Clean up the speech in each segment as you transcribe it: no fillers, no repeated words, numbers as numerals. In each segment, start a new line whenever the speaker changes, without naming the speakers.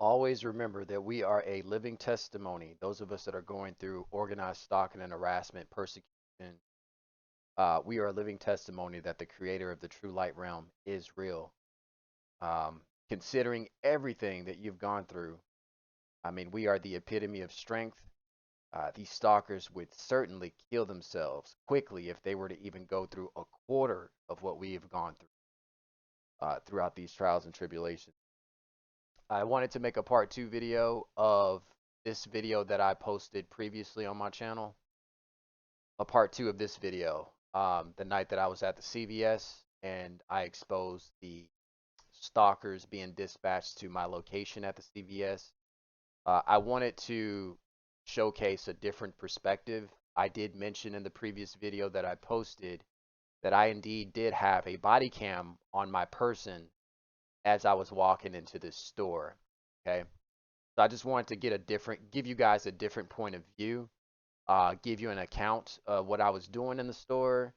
Always remember that we are a living testimony. Those of us that are going through organized stalking and harassment, persecution, we are a living testimony that the creator of the true light realm is real. Considering everything that you've gone through, I mean, we are the epitome of strength. These stalkers would certainly kill themselves quickly if they were to even go through a quarter of what we have gone through throughout these trials and tribulations. I wanted to make a part two video of this video that I posted previously on my channel. A part two of this video, the night that I was at the CVS and I exposed the stalkers being dispatched to my location at the CVS. I wanted to showcase a different perspective. I did mention in the previous video that I posted that I indeed did have a body cam on my person as I was walking into this store. Okay. So I just wanted to give you guys a different point of view, give you an account of what I was doing in the store,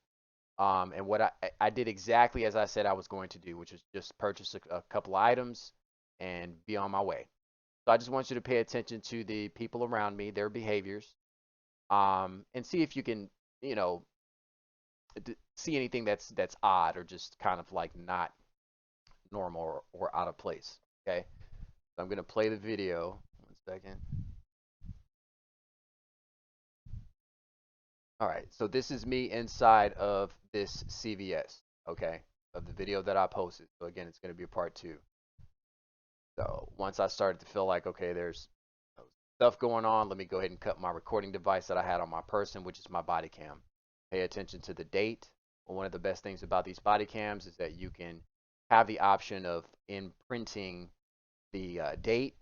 and what I did exactly as I said I was going to do, which is just purchase a couple of items and be on my way. So I just want you to pay attention to the people around me, their behaviors, and see if you can, you know, see anything that's odd or just kind of like not normal or out of place. Okay, so I'm gonna play the video. 1 second. All right, so this is me inside of this CVS, okay, of the video that I posted. So again, it's going to be a part two. So once I started to feel like, okay, there's stuff going on, let me go ahead and cut my recording device that I had on my person, which is my body cam. Pay attention to the date. Well, one of the best things about these body cams is that you can have the option of imprinting the date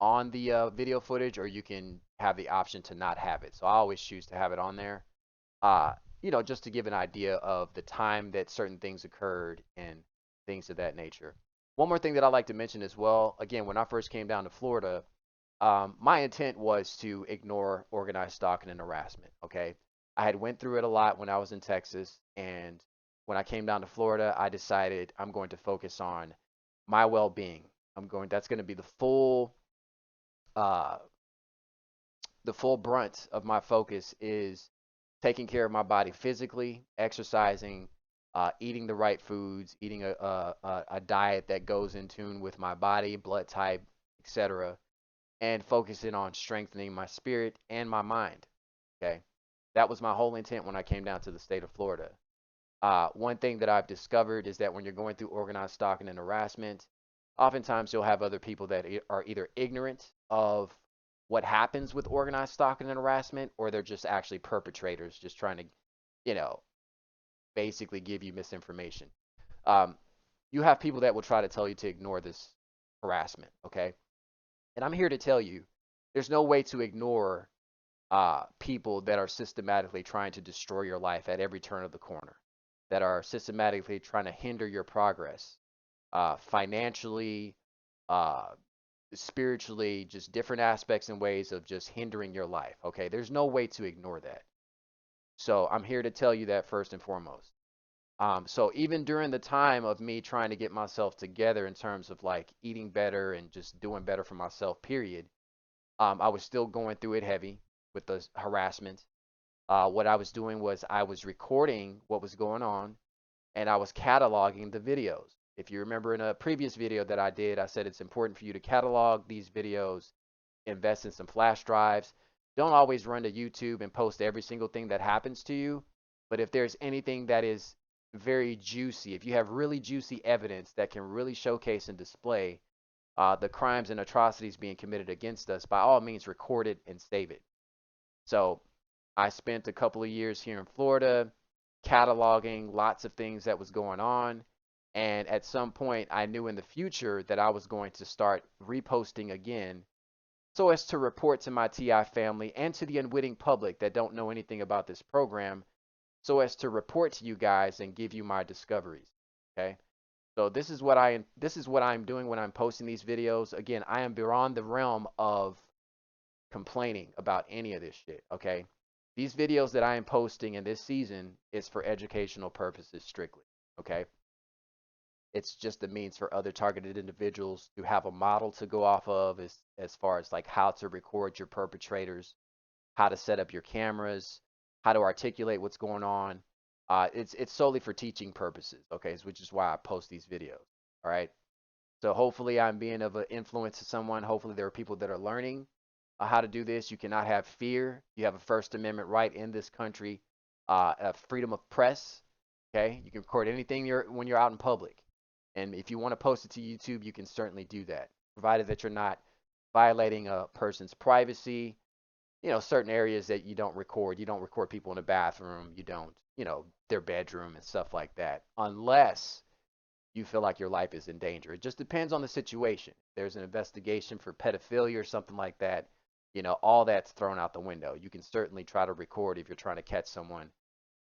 on the video footage, or you can have the option to not have it. So I always choose to have it on there. uh, just to give an idea of the time that certain things occurred and things of that nature. One more thing that I like to mention as well, again, when I first came down to Florida, my intent was to ignore organized stalking and harassment. Okay, I had went through it a lot when I was in Texas, and when I came down to Florida, I decided I'm going to focus on my well-being. That's going to be uh, the full brunt of my focus is taking care of my body physically, exercising, eating the right foods, eating a diet that goes in tune with my body, blood type, etc., and focusing on strengthening my spirit and my mind. Okay. That was my whole intent when I came down to the state of Florida. One thing that I've discovered is that when you're going through organized stalking and harassment, oftentimes you'll have other people that are either ignorant of what happens with organized stalking and harassment, or they're just actually perpetrators, just trying to, you know, basically give you misinformation. Um, you have people that will try to tell you to ignore this harassment, okay? And I'm here to tell you, there's no way to ignore people that are systematically trying to destroy your life at every turn of the corner, that are systematically trying to hinder your progress, financially, uh, spiritually, just different aspects and ways of just hindering your life. Okay, there's no way to ignore that. So I'm here to tell you that first and foremost. So even during the time of me trying to get myself together in terms of like eating better and just doing better for myself, period, I was still going through it heavy with the harassment. What I was doing was I was recording what was going on and I was cataloging the videos. If you remember in a previous video that I did, I said it's important for you to catalog these videos, invest in some flash drives. Don't always run to YouTube and post every single thing that happens to you. But if there's anything that is very juicy, if you have really juicy evidence that can really showcase and display the crimes and atrocities being committed against us, by all means, record it and save it. So I spent a couple of years here in Florida cataloging lots of things that was going on. And at some point, I knew in the future that I was going to start reposting again so as to report to my TI family and to the unwitting public that don't know anything about this program, so as to report to you guys and give you my discoveries. Okay? So this is what I'm doing when I'm posting these videos. Again, I am beyond the realm of complaining about any of this shit, okay? These videos that I am posting in this season is for educational purposes strictly, okay? It's just a means for other targeted individuals to have a model to go off of as far as like how to record your perpetrators, how to set up your cameras, how to articulate what's going on. It's solely for teaching purposes, okay, which is why I post these videos. All right. So hopefully I'm being of an influence to someone. Hopefully there are people that are learning how to do this. You cannot have fear. You have a First Amendment right in this country, freedom of press. Okay, you can record anything when you're out in public, and if you want to post it to YouTube, you can certainly do that, provided that you're not violating a person's privacy. Certain areas that you don't record. You don't record people in a bathroom. You don't, their bedroom and stuff like that, unless you feel like your life is in danger. It just depends on the situation. There's an investigation for pedophilia or something like that. All that's thrown out the window. You can certainly try to record if you're trying to catch someone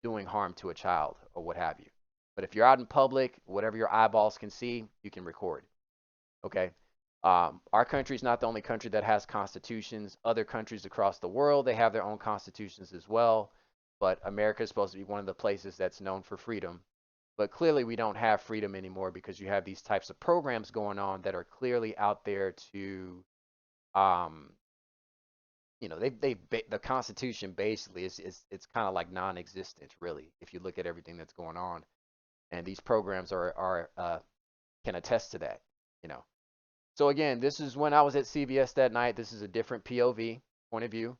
doing harm to a child or what have you. But if you're out in public, whatever your eyeballs can see, you can record. Okay. Our country is not the only country that has constitutions. Other countries across the world, they have their own constitutions as well. But America is supposed to be one of the places that's known for freedom. But clearly, we don't have freedom anymore because you have these types of programs going on that are clearly out there to, um, the Constitution basically is it's kind of like non-existent, really, if you look at everything that's going on. And these programs are can attest to that, you know. So again, this is when I was at CVS that night. This is a different POV point of view.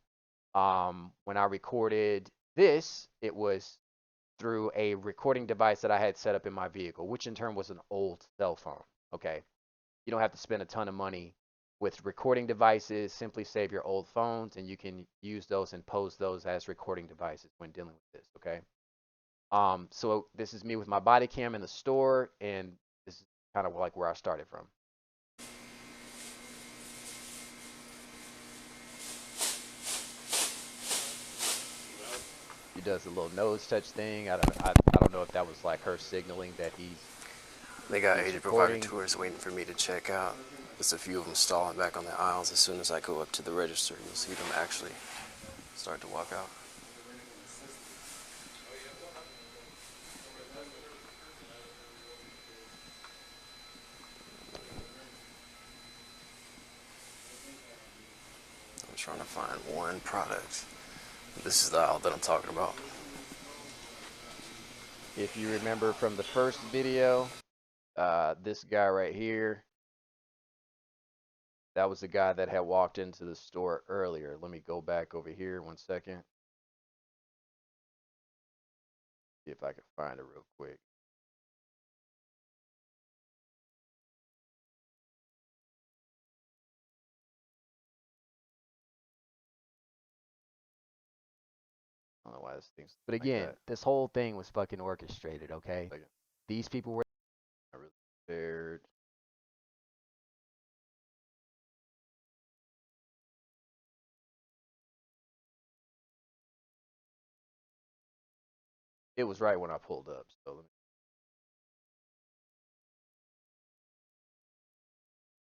When I recorded this, it was through a recording device that I had set up in my vehicle, which in turn was an old cell phone. Okay. You don't have to spend a ton of money with recording devices. Simply save your old phones and you can use those and pose those as recording devices when dealing with this. Okay. So this is me with my body cam in the store, and this is kind of like where I started from. She does a little nose touch thing. I don't know if that was like her signaling that
They got
he's
80
recording.
provocateurs waiting for me to check out. There's a few of them stalling back on the aisles. As soon as I go up to the register, you'll see them actually start to walk out. I'm trying to find one product. This is the aisle that I'm talking about.
If you remember from the first video, this guy right here, that was the guy that had walked into the store earlier. Let me go back over here 1 second. See if I can find it real quick. I don't know why this thing's. But
Like
again,
that.
this whole thing was fucking orchestrated. Okay, these people were not really prepared. It was right when I pulled up. So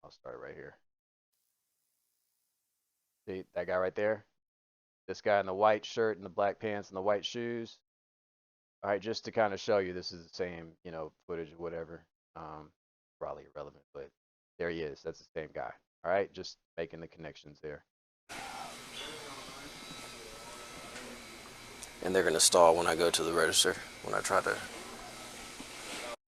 I'll start right here. See that guy right there? This guy in the white shirt and the black pants and the white shoes. All right, just to kind of show you, this is the same, footage or whatever. Probably irrelevant, but there he is. That's the same guy. All right, just making the connections there.
And they're gonna stall when I go to the register. When I try to.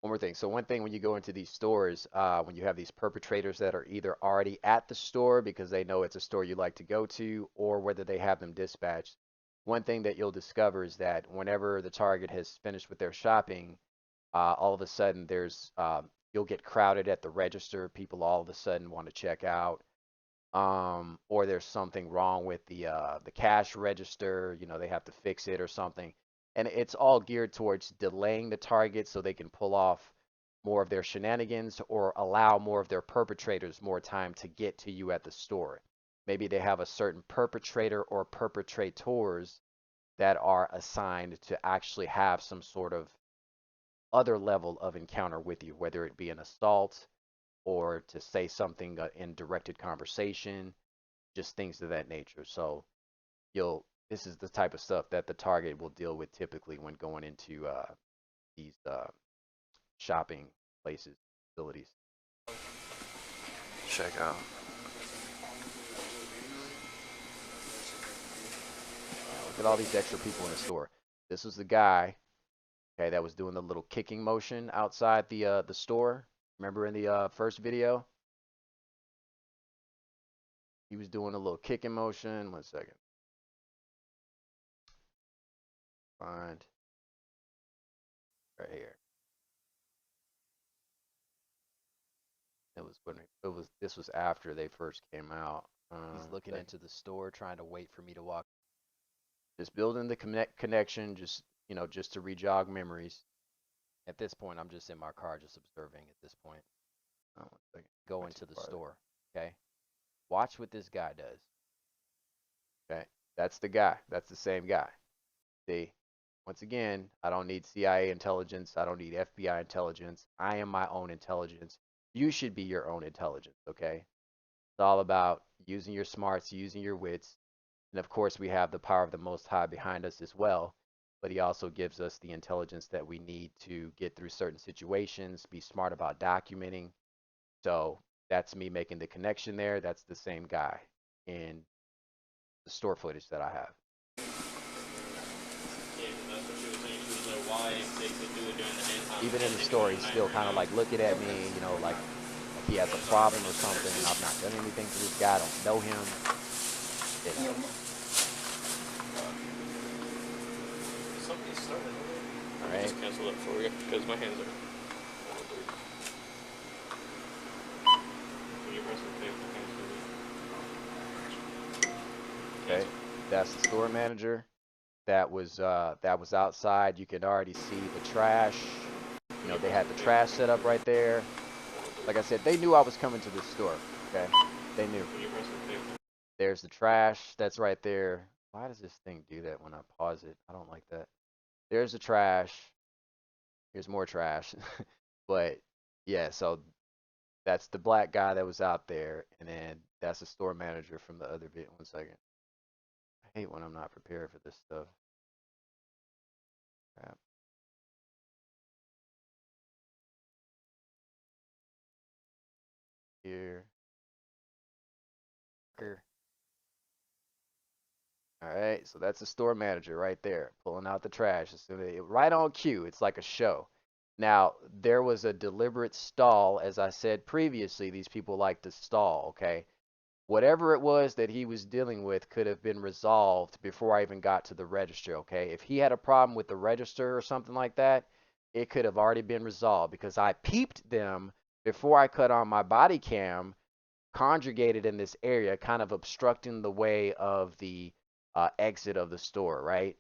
One more thing. So one thing when you go into these stores, when you have these perpetrators that are either already at the store because they know it's a store you like to go to, or whether they have them dispatched, one thing that you'll discover is that whenever the target has finished with their shopping, all of a sudden you'll get crowded at the register. People all of a sudden want to check out, or there's something wrong with the cash register. They have to fix it or something, and it's all geared towards delaying the target so they can pull off more of their shenanigans or allow more of their perpetrators more time to get to you at the store. Maybe they have a certain perpetrator or perpetrators that are assigned to actually have some sort of other level of encounter with you, whether it be an assault or to say something in directed conversation, just things of that nature. So this is the type of stuff that the target will deal with typically when going into these shopping places, facilities.
Check out.
Now look at all these extra people in the store. This was the guy, okay, that was doing the little kicking motion outside the store. Remember in the first video? He was doing a little kicking motion. 1 second. Find right here. It was when it was. This was after they first came out. He's looking into the store, trying to wait for me to walk. Just building the connection, just just to rejog memories. At this point, I'm just in my car, just observing. At this point, oh, 1 second. Go into the store. Okay, watch what this guy does. Okay, that's the guy. That's the same guy. See, once again, I don't need CIA intelligence. I don't need FBI intelligence. I am my own intelligence. You should be your own intelligence, okay? It's all about using your smarts, using your wits. And of course, we have the power of the Most High behind us as well. But He also gives us the intelligence that we need to get through certain situations, be smart about documenting. So that's me making the connection there. That's the same guy in the store footage that I have. Even in the story, he's still kind of like looking at me, like he has a problem or something. I've not done anything to this guy. I don't know him. All right.
Just cancel that for you because my hands are.
Okay, that's the store manager. That was outside. You could already see the trash. They had the trash set up right there. Like I said, they knew I was coming to this store. Okay, they knew. There's the trash that's right there. Why does this thing do that when I pause it? I don't like that. There's the trash. Here's more trash. But yeah, so that's the black guy that was out there, and then that's the store manager from the other bit. 1 second. I hate when I'm not prepared for this stuff. Crap. Here. Here. All right, so that's the store manager right there, pulling out the trash as soon as right on cue. It's like a show. Now, there was a deliberate stall, as I said previously. These people like to stall, okay? Whatever it was that he was dealing with could have been resolved before I even got to the register, okay? If he had a problem with the register or something like that, it could have already been resolved because I peeped them before I cut on my body cam, conjugated in this area, kind of obstructing the way of the exit of the store, right?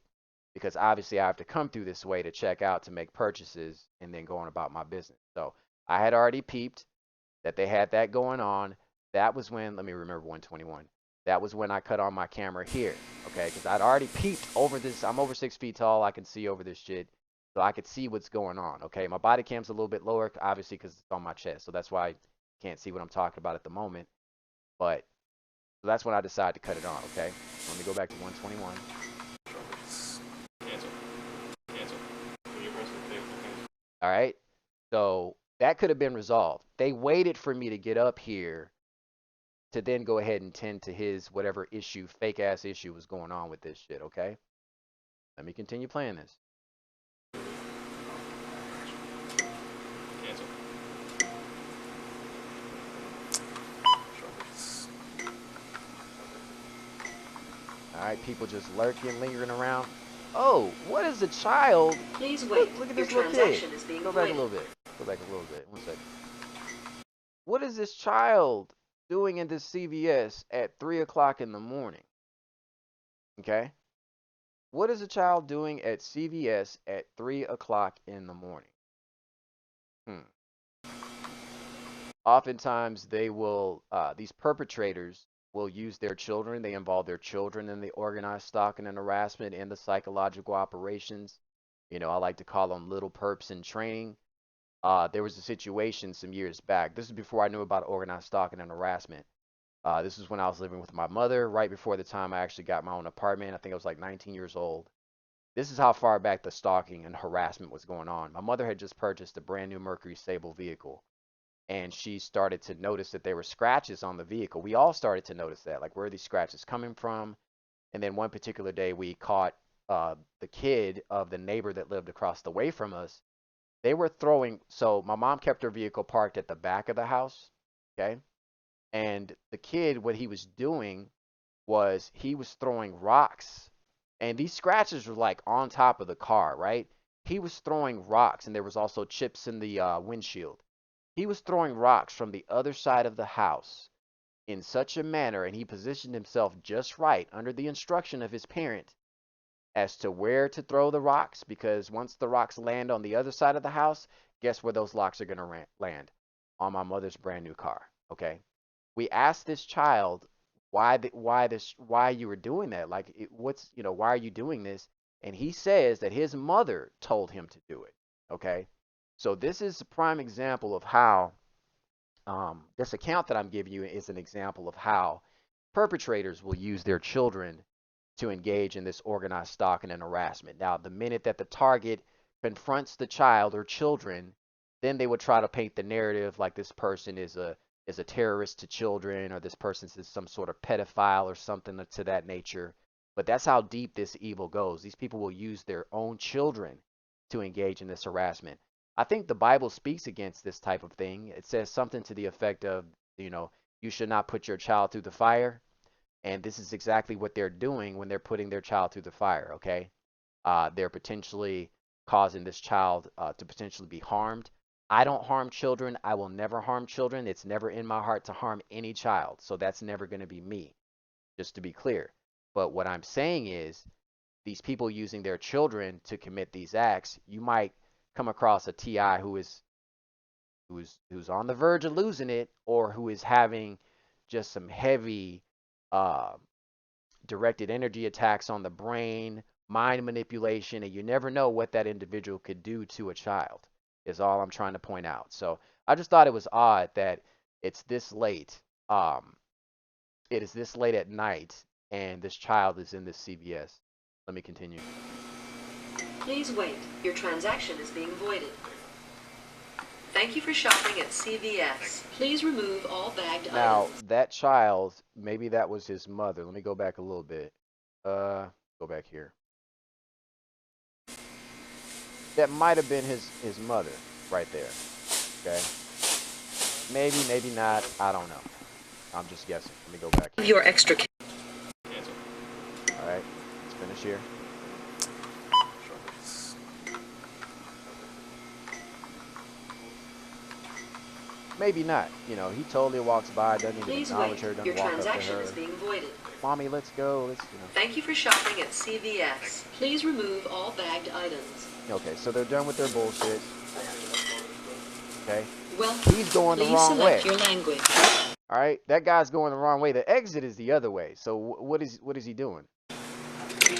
Because obviously I have to come through this way to check out to make purchases and then go on about my business. So I had already peeped that they had that going on. That was when, let me remember 121. That was when I cut on my camera here, okay? Because I'd already peeped over this. I'm over 6 feet tall. I can see over this shit. So I could see what's going on, okay? My body cam's a little bit lower, obviously, because it's on my chest. So that's why I can't see what I'm talking about at the moment. But so that's when I decided to cut it on, okay? Let me go back to 121.
Cancel. Cancel. When you press the cancel.
All right. So that could have been resolved. They waited for me to get up here to then go ahead and tend to his whatever issue, fake ass issue was going on with this shit, okay? Let me continue playing this.
Cancel.
All right, people just lurking, lingering around. Oh, what is a child?
Please wait.
Look at
Your
this little
transaction
kid.
is being
Go back a
voided.
little bit. Go back a little bit. 1 second. What is this child doing in this CVS at 3 o'clock in the morning? Okay. What is a child doing at CVS at 3 o'clock in the morning? Oftentimes, they will, these perpetrators will use their children. They involve their children in the organized stalking and harassment and the psychological operations. I like to call them little perps in training. There was a situation some years back. This is before I knew about organized stalking and harassment. This is when I was living with my mother, right before the time I actually got my own apartment. I think I was like 19 years old. This is how far back the stalking and harassment was going on. My mother had just purchased a brand new Mercury Sable vehicle, and she started to notice that there were scratches on the vehicle. We all started to notice that, like, where are these scratches coming from? And then one particular day, we caught the kid of the neighbor that lived across the way from us. They were throwing. So my mom kept her vehicle parked at the back of the house, okay? And the kid, what he was doing was he was throwing rocks, and these scratches were like on top of the car, right? He was throwing rocks, and there was also chips in the windshield. He was throwing rocks from the other side of the house in such a manner, and he positioned himself just right under the instruction of his parent as to where to throw the rocks, because once the rocks land on the other side of the house, guess where those rocks are going to land? On my mother's brand new car. Okay. We asked this child why you were doing that, like what's, why are you doing this? And he says that his mother told him to do it. Okay. So this is a prime example of how this account that I'm giving you is an example of how perpetrators will use their children to engage in this organized stalking and harassment. Now, the minute that the target confronts the child or children, then they would try to paint the narrative like this person is a terrorist to children, or this person is some sort of pedophile or something to that nature. But that's how deep this evil goes. These people will use their own children to engage in this harassment. I think the Bible speaks against this type of thing. It says something to the effect of, you should not put your child through the fire. And this is exactly what they're doing when they're putting their child through the fire, okay? They're potentially causing this child to potentially be harmed. I don't harm children. I will never harm children. It's never in my heart to harm any child. So that's never going to be me, just to be clear. But what I'm saying is these people using their children to commit these acts, you might come across a TI who's on the verge of losing it, or who is having just some heavy uh, directed energy attacks on the brain, mind manipulation, and you never know what that individual could do to a child, is all I'm trying to point out. So I just thought it was odd that it's this late. Um, it is this late at night, and this child is in this CVS. Let me continue.
Please wait. Your transaction is being voided. Thank you for shopping at CVS. Please remove all bagged
Now,
items.
that child, maybe that was his mother. Let me go back a little bit. Go back here. That might have been his mother right there. Okay. Maybe, maybe not. I don't know. I'm just guessing. Let me go back here.
Your extra
Cancel.
All right. Let's finish here. Maybe not. He totally walks by, doesn't even
Please
acknowledge
wait.
her,
Your
doesn't walk up to
transaction
her.
is being voided.
Mommy, let's go.
Thank you for shopping at CVS. Please remove all bagged items.
Okay, so they're done with their bullshit. Okay.
Welcome.
He's going the
Please
wrong way.
select your language.
All right, that guy's going the wrong way. The exit is the other way. So what is he doing?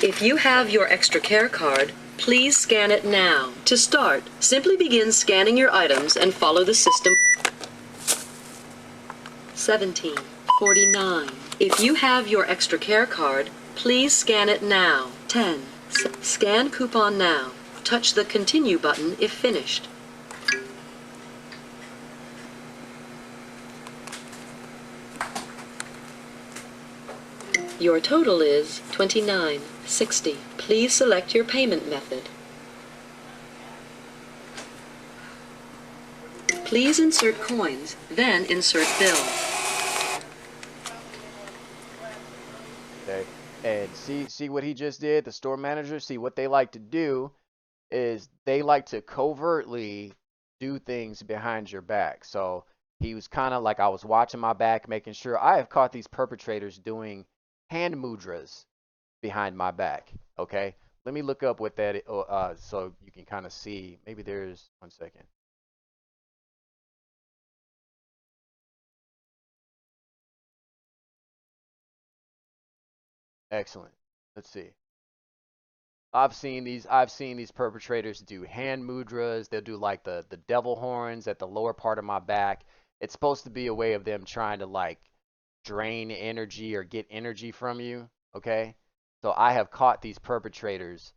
If you have your extra care card, please scan it now. To start, simply begin scanning your items and follow the system. 1749. If you have your extra care card, please scan it now. 10. Scan coupon now. Touch the continue button if finished. Your total is $29.60. Please select your payment method. Please insert coins, then insert bill.
Okay. And see what he just did, the store manager. See what they like to do is they like to covertly do things behind your back. So he was kind of like, I was watching my back, making sure. I have caught these perpetrators doing hand mudras behind my back. Okay. Let me look up what that so you can kind of see. Maybe there's 1 second. Excellent. Let's see. I've seen these perpetrators do hand mudras. They'll do like the devil horns at the lower part of my back. It's supposed to be a way of them trying to like drain energy or get energy from you, okay? So I have caught these perpetrators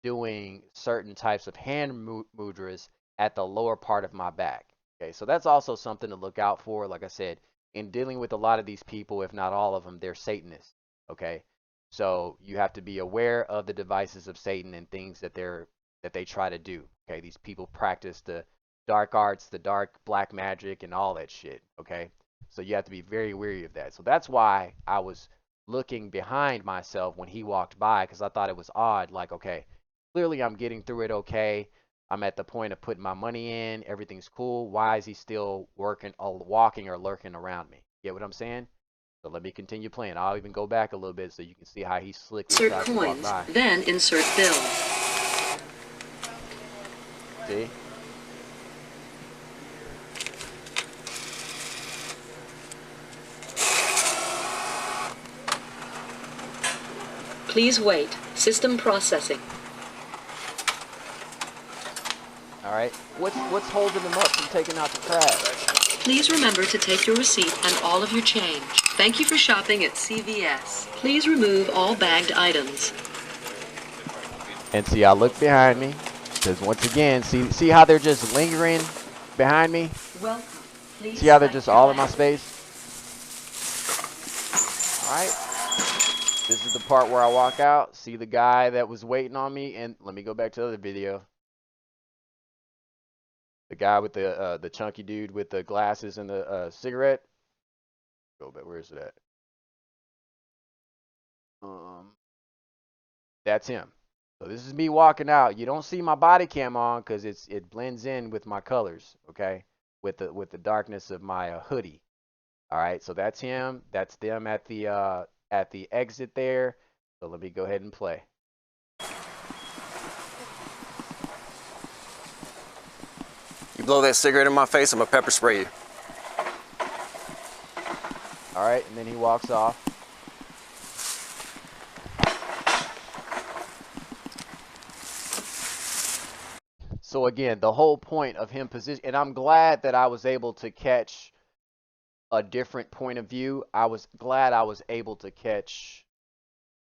doing certain types of hand mudras at the lower part of my back. Okay, so that's also something to look out for. Like I said, in dealing with a lot of these people, if not all of them, they're Satanists. Okay, so you have to be aware of the devices of Satan and things that they try to do. Okay, these people practice the dark arts, the dark black magic, and all that shit. Okay, so you have to be very wary of that. So that's why I was looking behind myself when he walked by because I thought it was odd. Like, okay, clearly I'm getting through it okay. I'm at the point of putting my money in. Everything's cool. Why is he still working, or walking, or lurking around me? Get what I'm saying? So let me continue playing. I'll even go back a little bit so you can see how he slickly
Insert
tries to walk
coins,
by.
then insert bill.
See?
Please wait. System processing.
All right. What's holding him up from taking out the trash?
Please remember to take your receipt and all of your change. Thank you for shopping at CVS. Please remove all bagged items.
And see, I look behind me because once again, see how they're just lingering behind me?
Welcome. Please
See how they're
select
just
your
all in my
language.
space? All right. This is the part where I walk out, see the guy that was waiting on me, and let me go back to the other video. The guy with the chunky dude with the glasses and the cigarette. Go back. Where is it at? That's him. So this is me walking out. You don't see my body cam on because it blends in with my colors. Okay, with the darkness of my hoodie. All right. So that's him. That's them at the exit there. So let me go ahead and play.
You blow that cigarette in my face, I'm gonna pepper spray you.
All right, and then he walks off. So again, the whole point of him position, and I'm glad that I was able to catch a different point of view. I was glad I was able to catch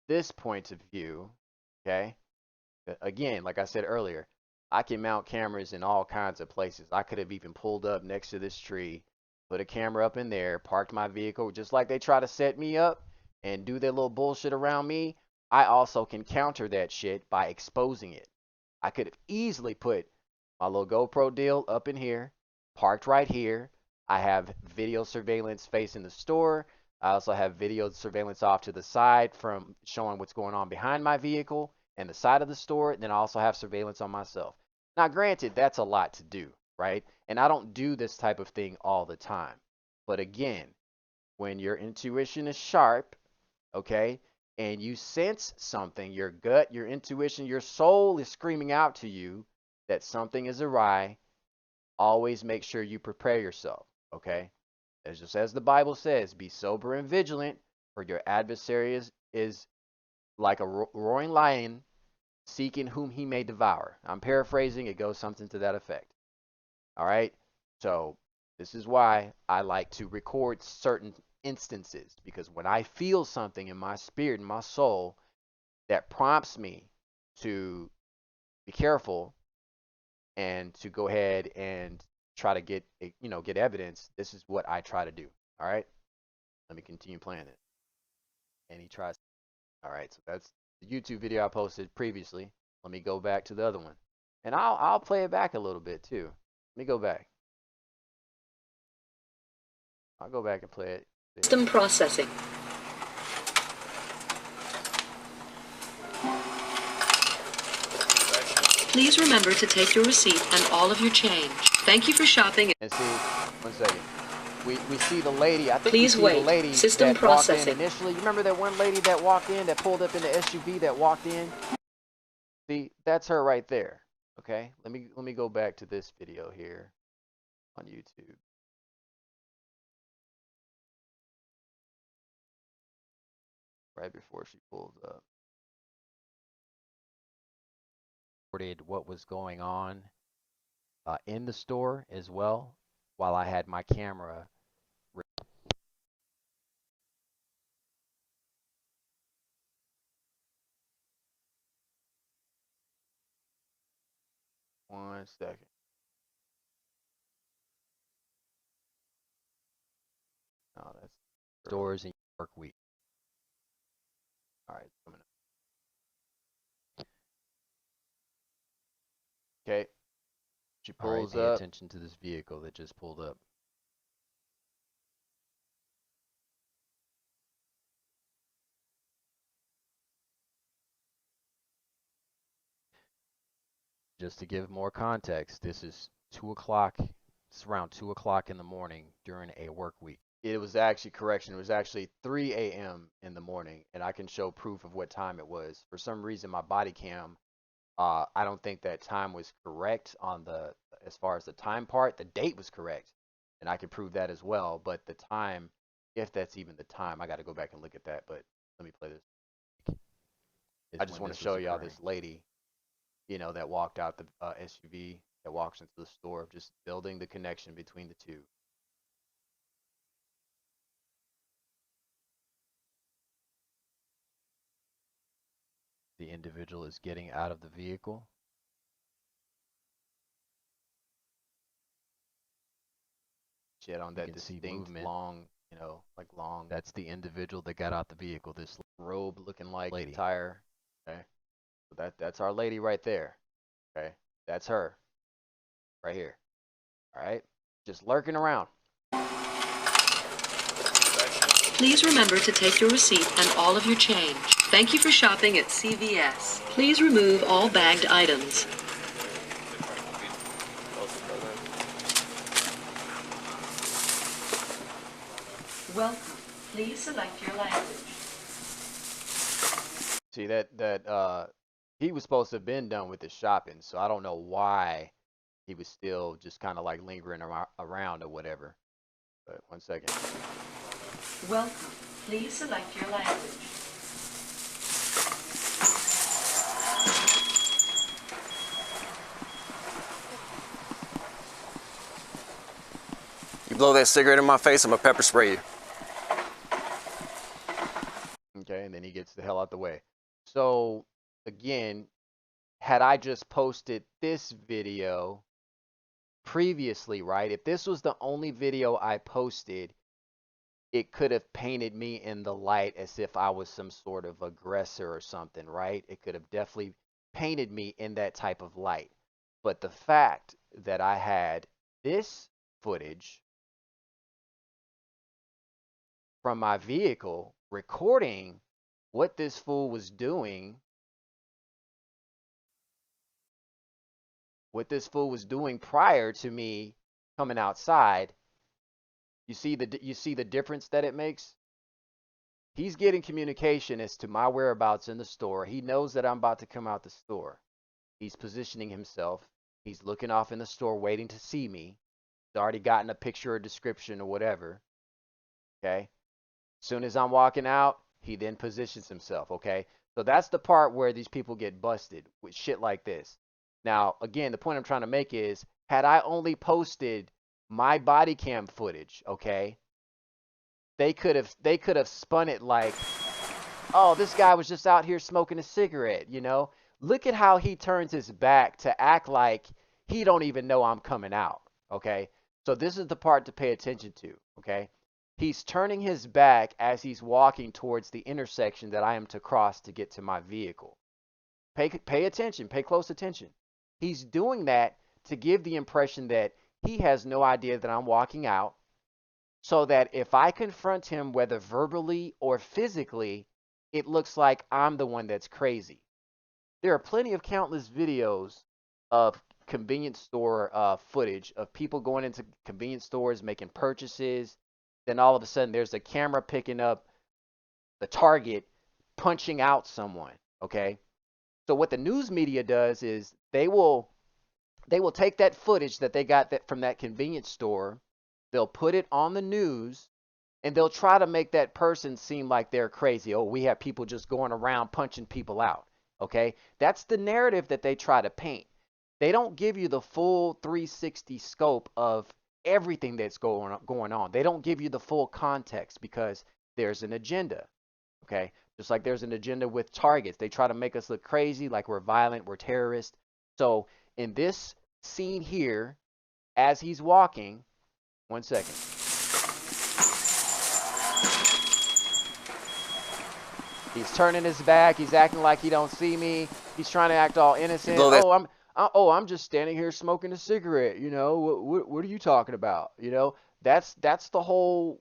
this point of view. Okay. Again, like I said earlier, I can mount cameras in all kinds of places. I could have even pulled up next to this tree, put a camera up in there, parked my vehicle, just like they try to set me up and do their little bullshit around me. I also can counter that shit by exposing it. I could have easily put my little GoPro deal up in here, parked right here. I have video surveillance facing the store. I also have video surveillance off to the side from showing what's going on behind my vehicle and the side of the store. And then I also have surveillance on myself. Now, granted, that's a lot to do, right? And I don't do this type of thing all the time. But again, when your intuition is sharp, okay, and you sense something, your gut, your intuition, your soul is screaming out to you that something is awry, always make sure you prepare yourself, okay? As just as the Bible says, be sober and vigilant, for your adversary is like a roaring lion seeking whom he may devour. I'm paraphrasing, it goes something to that effect. All right? So, this is why I like to record certain instances, because when I feel something in my spirit and my soul that prompts me to be careful and to go ahead and try to get evidence, this is what I try to do. All right? Let me continue playing it. And he tries. All right, so that's the YouTube video I posted previously. Let me go back to the other one. And I'll play it back a little bit too. Let me go back. I'll go back and play it.
System processing. Please remember to take your receipt and all of your change. Thank you for shopping.
And see, 1 second. We see the lady. I think
Please
we see
wait.
the lady
System
that
processing.
walked in initially. You remember that one lady that walked in, that pulled up in the SUV that walked in? See, that's her right there. Okay, let me go back to this video here on YouTube. Right before she pulls up. Reported what was going on in the store as well while I had my camera. 1 second. No, that's stores in work week. All right, coming up. Okay. She pulls
pay
up.
attention to this vehicle that just pulled up. Just to give more context, this is 2 o'clock. It's around 2 o'clock in the morning during a work week.
It was actually correction. It was actually 3 a.m. in the morning, and I can show proof of what time it was. For some reason, my body cam, I don't think that time was correct on the, as far as the time part. The date was correct, and I can prove that as well. But the time, if that's even the time, I got to go back and look at that. But let me play this. I just want to show y'all this lady, you know, that walked out the SUV, that walks into the store, just building the connection between the two.
The individual is getting out of the vehicle.
She had on that distinct long, you know, like long.
That's the individual that got out the vehicle. This
robe looking like
lady.
attire. Okay, so that's our lady right there. Okay, that's her right here. All right, just lurking around.
Please remember to take your receipt and all of your change. Thank you for shopping at CVS. Please remove all bagged items. Welcome. Please select your language.
See that he was supposed to have been done with his shopping, so I don't know why he was still just kind of like lingering around or whatever. But 1 second.
Welcome. Please select your language.
You blow that cigarette in my face, I'm gonna pepper spray you.
Okay, and then he gets the hell out the way. So again, had I just posted this video previously, right? If this was the only video I posted, it could have painted me in the light as if I was some sort of aggressor or something, right? It could have definitely painted me in that type of light. But the fact that I had this footage from my vehicle recording what this fool was doing, prior to me coming outside, you see the difference that it makes? He's getting communication as to my whereabouts in the store. He knows that I'm about to come out the store. He's positioning himself. He's looking off in the store waiting to see me. He's already gotten a picture or description or whatever. Okay? As soon as I'm walking out, he then positions himself, okay? So that's the part where these people get busted with shit like this. Now, again, the point I'm trying to make is, had I only posted my body cam footage, okay, they could have spun it like, oh, this guy was just out here smoking a cigarette, you know? Look at how he turns his back to act like he don't even know I'm coming out, okay? So this is the part to pay attention to, okay? He's turning his back as he's walking towards the intersection that I am to cross to get to my vehicle. Pay attention, pay close attention. He's doing that to give the impression that he has no idea that I'm walking out, so that if I confront him, whether verbally or physically, it looks like I'm the one that's crazy. There are plenty of countless videos of convenience store footage of people going into convenience stores, making purchases. Then all of a sudden there's a camera picking up the target punching out someone, okay? So what the news media does is they will take that footage that they got from that convenience store, they'll put it on the news, and they'll try to make that person seem like they're crazy. Oh, we have people just going around punching people out, okay? That's the narrative that they try to paint. They don't give you the full 360 scope of everything that's going on. They don't give you the full context because there's an agenda, okay? Just like there's an agenda with targets. They try to make us look crazy, like we're violent, we're terrorists. So in this seen here as he's walking. 1 second. He's turning his back. He's acting like he don't see me. He's trying to act all innocent. I'm just standing here smoking a cigarette. You know, what are you talking about? You know, that's the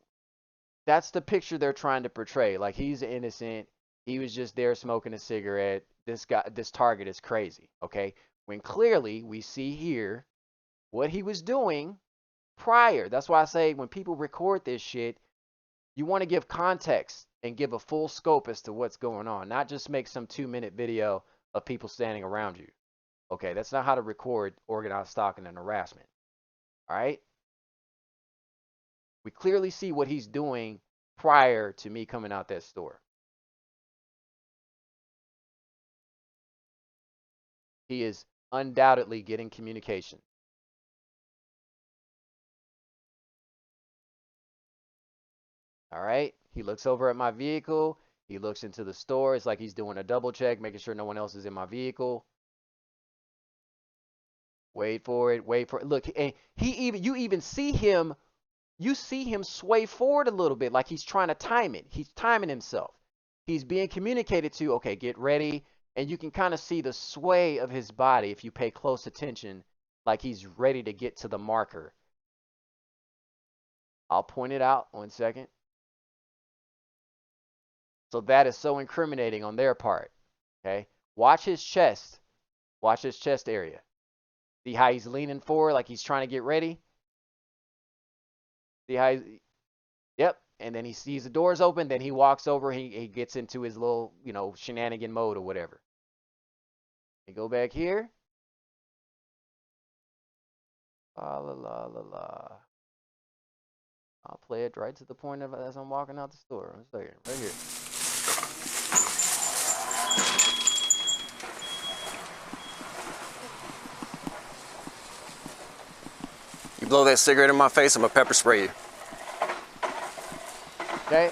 picture they're trying to portray. Like he's innocent. He was just there smoking a cigarette. This target is crazy. Okay, when clearly we see here what he was doing prior. That's why I say when people record this shit, you want to give context and give a full scope as to what's going on, not just make some 2-minute video of people standing around you. Okay, that's not how to record organized stalking and harassment. All right? We clearly see what he's doing prior to me coming out that store. He is undoubtedly getting communication. All right? He looks over at my vehicle. He looks into the store. It's like he's doing a double check, making sure no one else is in my vehicle. Wait for it. Wait for it. Look, and you even see him. You see him sway forward a little bit, like he's trying to time it. He's timing himself. He's being communicated to. Okay, get ready, and you can kind of see the sway of his body if you pay close attention, like he's ready to get to the marker. I'll point it out 1 second. So that is so incriminating on their part. Okay, watch his chest. Watch his chest area. See how he's leaning forward, like he's trying to get ready. See how yep. And then he sees the doors open. Then he walks over. He gets into his little, shenanigan mode or whatever. You go back here. La la la la la. I'll play it right to the point of as I'm walking out the store. 1 second, right here.
You blow that cigarette in my face, I'm gonna pepper spray you.
Okay,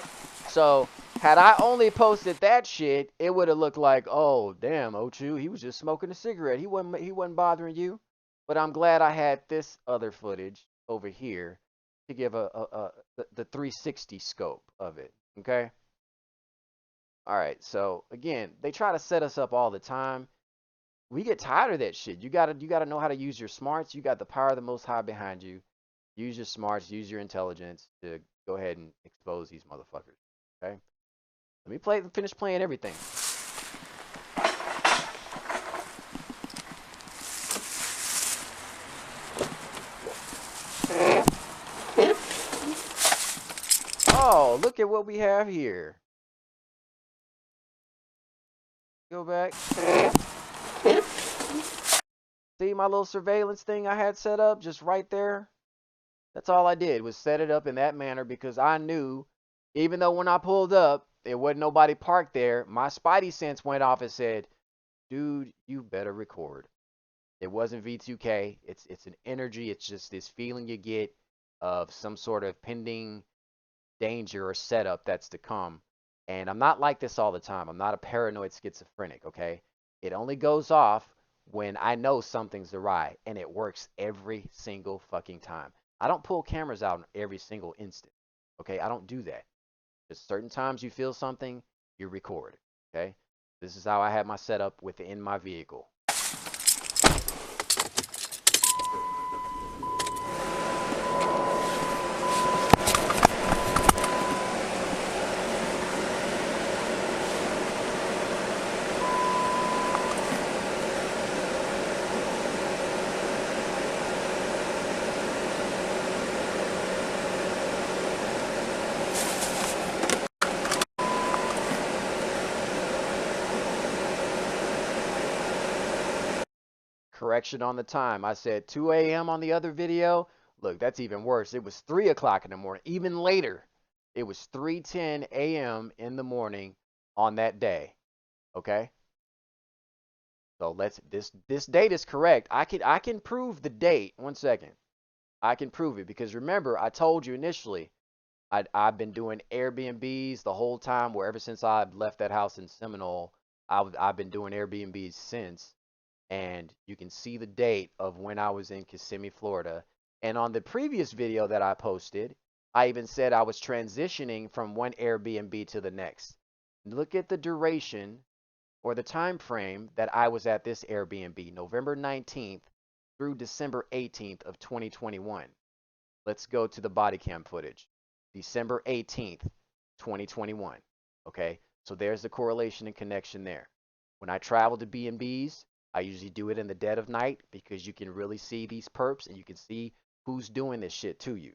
so had I only posted that shit, it would have looked like, oh damn, Ochu, he was just smoking a cigarette. He wasn't bothering you. But I'm glad I had this other footage over here to give the 360 scope of it. Okay. All right. So again, they try to set us up all the time. We get tired of that shit. You gotta know how to use your smarts. You got the power of the Most High behind you. Use your smarts. Use your intelligence to go ahead and expose these motherfuckers. Okay. Let me finish playing everything. Oh, look at what we have here. Go back. See my little surveillance thing I had set up just right there? That's all I did was set it up in that manner because I knew, even though when I pulled up, there wasn't nobody parked there, my spidey sense went off and said, dude, you better record. It wasn't V2K. It's an energy. It's just this feeling you get of some sort of pending danger or setup that's to come. And I'm not like this all the time. I'm not a paranoid schizophrenic, okay? It only goes off when I know something's awry, and it works every single fucking time. I don't pull cameras out every single instant, okay? I don't do that. Just certain times you feel something, you record, okay? This is how I have my setup within my vehicle. Correction on the time. I said 2 a.m. on the other video. Look, that's even worse. It was 3 o'clock in the morning. Even later, it was 3:10 a.m. in the morning on that day. Okay? So this date is correct. I can prove the date. 1 second. I can prove it because remember, I told you initially, I've been doing Airbnbs the whole time, where ever since I left that house in Seminole, I've been doing Airbnbs since. and you can see the date of when I was in Kissimmee, Florida. And on the previous video that I posted, I even said I was transitioning from one Airbnb to the next. Look at the duration or the time frame that I was at this Airbnb, November 19th through December 18th of 2021. Let's go to the body cam footage. December 18th, 2021. Okay, so there's the correlation and connection there. When I travel to B&Bs, I usually do it in the dead of night because you can really see these perps and you can see who's doing this shit to you.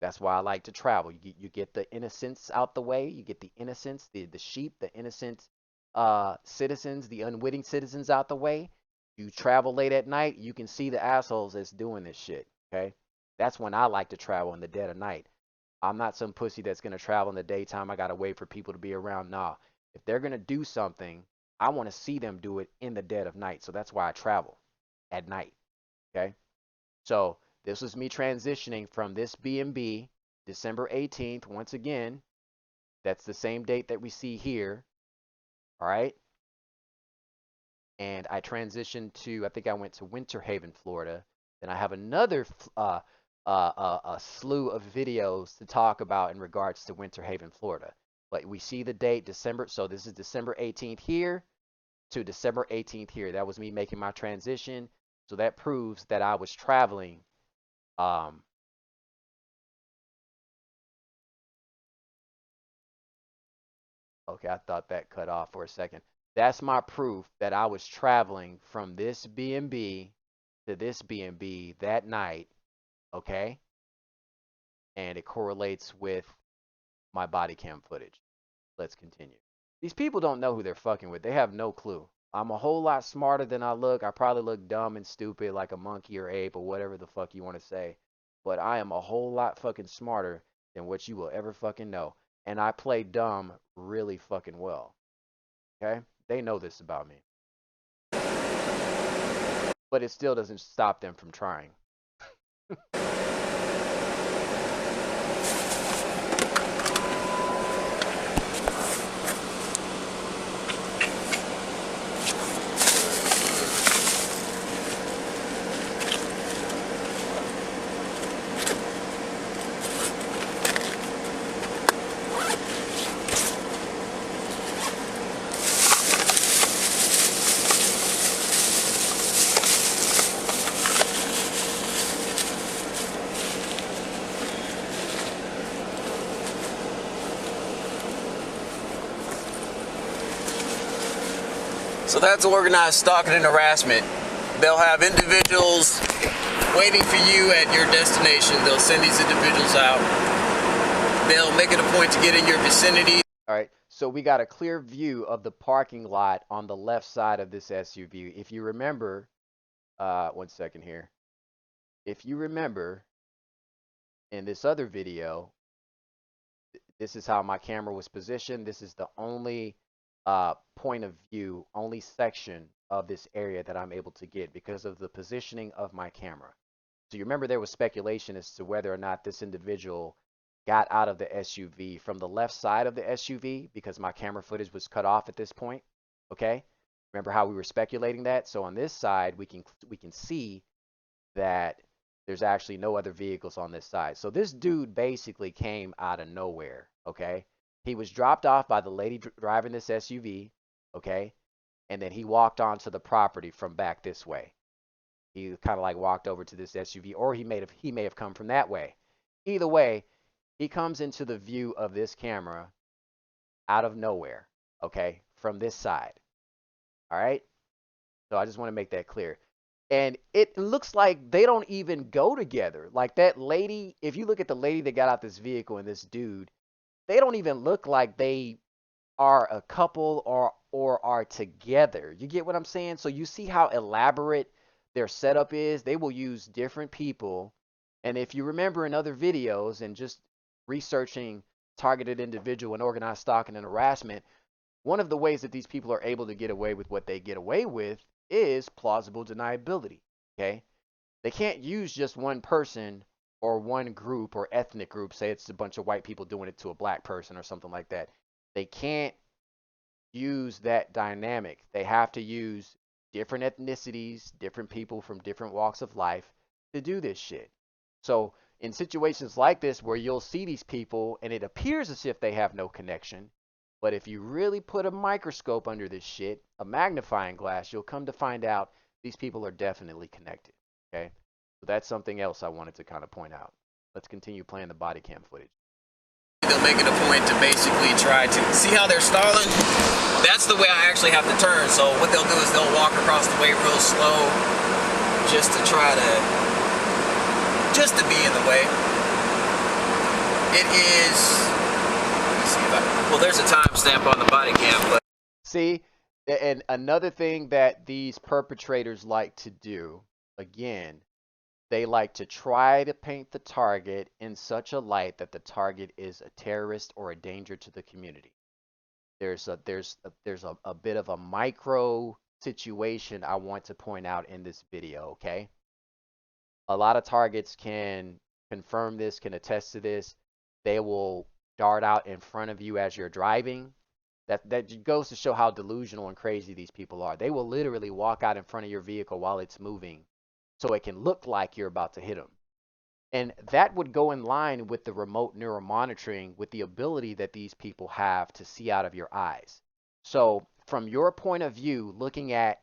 That's why I like to travel. You get the innocents out the way. You get the innocents, the sheep, the innocent citizens, the unwitting citizens out the way. You travel late at night, you can see the assholes that's doing this shit. Okay, that's when I like to travel in the dead of night. I'm not some pussy that's gonna travel in the daytime. I gotta wait for people to be around. Nah, if they're gonna do something, I want to see them do it in the dead of night. So that's why I travel at night. Okay. So this was me transitioning from this B&B, December 18th. Once again, that's the same date that we see here. All right. And I transitioned to, I think I went to Winter Haven, Florida. Then I have another a slew of videos to talk about in regards to Winter Haven, Florida. But we see the date, December. So this is December 18th here to December 18th here. That was me making my transition. So that proves that I was traveling. Okay, I thought that cut off for a second. That's my proof that I was traveling from this B&B to this B&B that night. Okay, and it correlates with my body cam footage. Let's continue. These people don't know who they're fucking with. They have no clue. I'm a whole lot smarter than I look. I probably look dumb and stupid like a monkey or ape or whatever the fuck you want to say. But I am a whole lot fucking smarter than what you will ever fucking know. And I play dumb really fucking well. Okay? They know this about me. But it still doesn't stop them from trying.
So that's organized stalking and harassment. They'll have individuals waiting for you at your destination. They'll send these individuals out. They'll make it a point to get in your vicinity.
All right, so we got a clear view of the parking lot on the left side of this SUV. If you remember, 1 second here. If you remember in this other video, this is how my camera was positioned. This is the only point of view, only section of this area that I'm able to get because of the positioning of my camera. So you remember there was speculation as to whether or not this individual got out of the SUV from the left side of the SUV because my camera footage was cut off at this point. Okay? Remember how we were speculating that? So on this side, we can see that there's actually no other vehicles on this side. So this dude basically came out of nowhere, okay? He was dropped off by the lady driving this SUV, okay? And then he walked onto the property from back this way. He kind of like walked over to this SUV, or he may have come from that way. Either way, he comes into the view of this camera out of nowhere, okay? From this side. All right? So I just want to make that clear. And it looks like they don't even go together. Like that lady, if you look at the lady that got out this vehicle and this dude, they don't even look like they are a couple or are together. You get what I'm saying? So you see how elaborate their setup is? They will use different people. And if you remember in other videos and just researching targeted individual and organized stalking and harassment, one of the ways that these people are able to get away with what they get away with is plausible deniability. Okay? They can't use just one person or one group or ethnic group, say it's a bunch of white people doing it to a black person or something like that. They can't use that dynamic. They have to use different ethnicities, different people from different walks of life to do this shit. So in situations like this where you'll see these people and it appears as if they have no connection, but if you really put a microscope under this shit, a magnifying glass, you'll come to find out these people are definitely connected. Okay? So that's something else I wanted to kind of point out. Let's continue playing the body cam footage.
They'll make it a point to basically try to see how they're stalling. That's the way I actually have to turn. So what they'll do is they'll walk across the way real slow just to try to be in the way. It is, let me see if I, well, there's a timestamp on the body cam, but
see, and another thing that these perpetrators like to do, again, they like to try to paint the target in such a light that the target is a terrorist or a danger to the community. There's a bit of a micro situation I want to point out in this video, okay? A lot of targets can confirm this, can attest to this. They will dart out in front of you as you're driving. That goes to show how delusional and crazy these people are. They will literally walk out in front of your vehicle while it's moving so it can look like you're about to hit them. And that would go in line with the remote neuromonitoring, with the ability that these people have to see out of your eyes. So from your point of view, looking at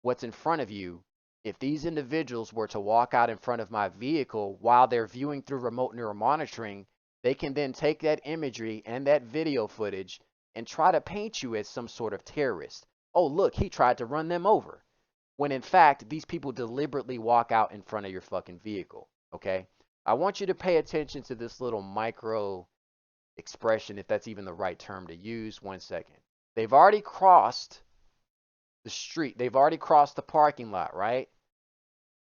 what's in front of you, if these individuals were to walk out in front of my vehicle while they're viewing through remote neuromonitoring, they can then take that imagery and that video footage and try to paint you as some sort of terrorist. Oh, look, he tried to run them over. When in fact, these people deliberately walk out in front of your fucking vehicle, okay? I want you to pay attention to this little micro expression, if that's even the right term to use. 1 second. They've already crossed the street. They've already crossed the parking lot, right?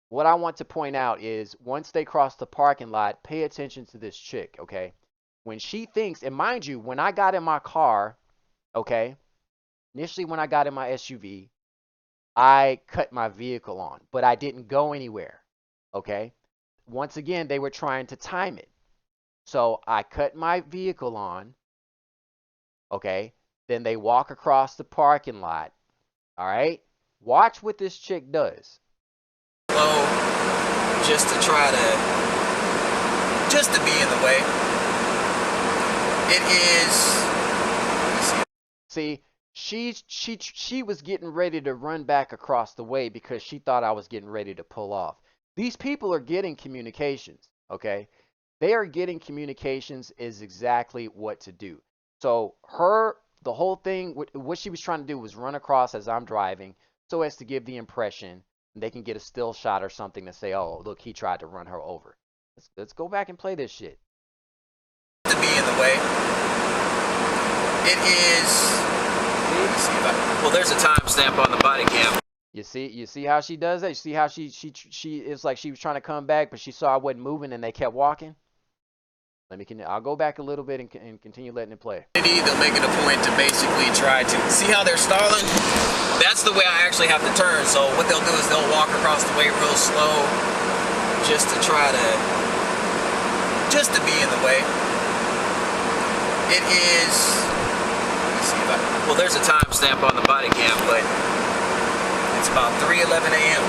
What I want to point out is once they cross the parking lot, pay attention to this chick, okay? When she thinks, and mind you, when I got in my car, okay, initially when I got in my SUV, I cut my vehicle on, but I didn't go anywhere, okay? Once again, they were trying to time it. So I cut my vehicle on, okay? Then they walk across the parking lot, all right? Watch what this chick does.
slow just to try to be in the way. It is,
see, she was getting ready to run back across the way because she thought I was getting ready to pull off. These people are getting communications, okay? They are getting communications is exactly what to do. So the whole thing, what she was trying to do was run across as I'm driving so as to give the impression they can get a still shot or something to say, oh, look, he tried to run her over. Let's go back and play this shit.
to be in the way. It is, well, there's a timestamp on the body cam.
You see how she does that? You see how she it's like she was trying to come back, but she saw I wasn't moving and they kept walking? I'll go back a little bit and continue letting it play.
They'll make it a point to basically try to see how they're stalling. That's the way I actually have to turn. So what they'll do is they'll walk across the way real slow just to try to be in the way. It is, let me see if I, well, there's a timestamp on the body cam, but it's about 3:11 a.m.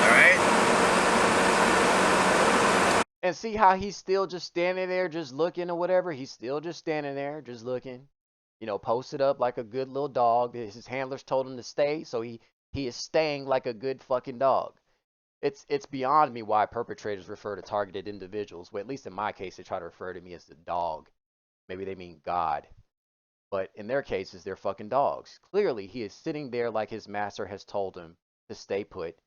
All right.
And see how he's still just standing there, just looking or whatever? He's still just standing there, just looking, you know, posted up like a good little dog. His handlers told him to stay, so he is staying like a good fucking dog. It's beyond me why perpetrators refer to targeted individuals. Well, at least in my case, they try to refer to me as the dog. Maybe they mean God. But in their cases, they're fucking dogs. Clearly, he is sitting there like his master has told him to stay put